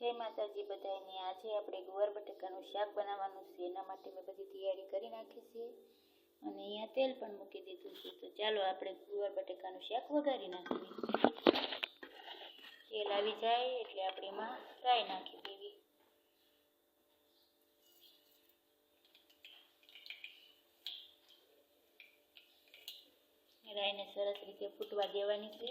જય માતાજી બધાને। આજે આપણે ગુવાર બટેકાનું શાક બનાવવાનું છે। એના માટે મેં બધી તૈયારી કરી નાખી છે અને અહીંયા તેલ પણ મૂકી દીધું છે। તો ચાલો આપણે ગુવાર બટેકાનું શાક વઘારી નાખીએ। તેલ આવી જાય એટલે આપણે એમાં રાઈ નાખી દેવી। રાઈને સરસ રીતે ફૂટવા દેવાની છે।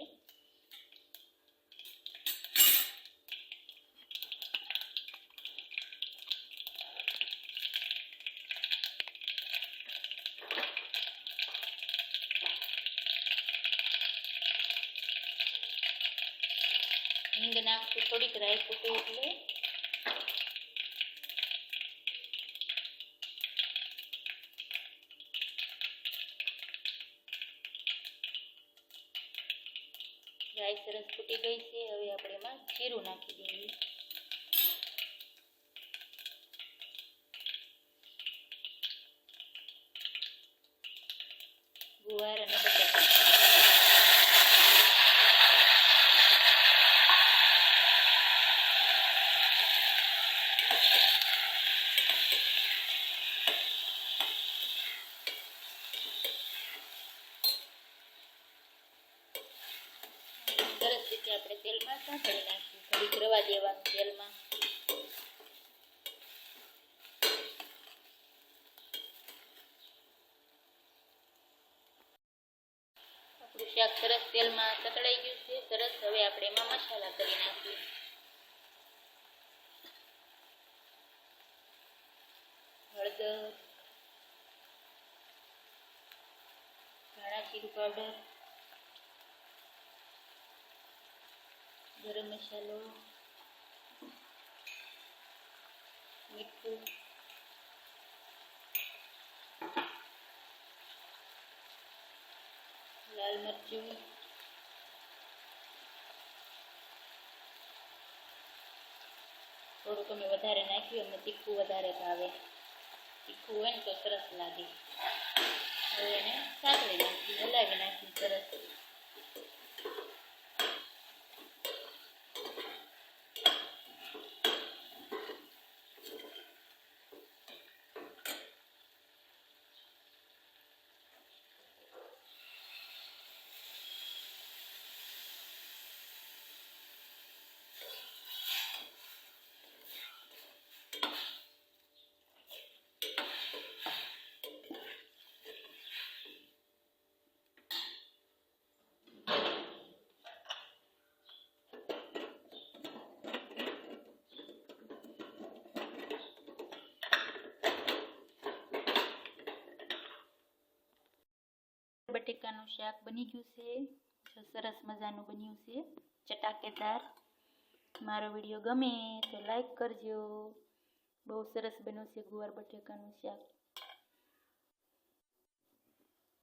હિંગ નાખશું થોડીક રાઈ ફૂટે એટલે। રાઈ સરસ ફૂટી ગઈ છે। હવે આપણે એમાં જીરું નાખી દઈએ। ગુવાર અને બટાકા સરસ રીતે આપણે તેલમાં સાંતળી નાખીએ। થોડીક રવા દેવાનું તેલમાં। આપણું શાક સરસ તેલમાં સતળાઈ ગયું છે સરસ। હવે આપણે એમાં મસાલા કરી નાખીએ। હળદર, ધાણા જીરું પાવડર, ગરમ મસાલો, મીઠું, લાલ મરચું, થોડુંક અમે વધારે નાખ્યું। અમને તીખું વધારે ભાવે। તીખું હોય ને તો સરસ લાગે। હવે એને સાતળી નાખી, હલાવી નાખી સરસ। બટેકાનું શાક બની ગયું છે। સરસ મજાનું બન્યું છે, ચટાકેદાર। મારો વિડીયો ગમે તો લાઈક કરજો। બહુ સરસ બન્યું છે ગુવાર બટેકાનું શાક।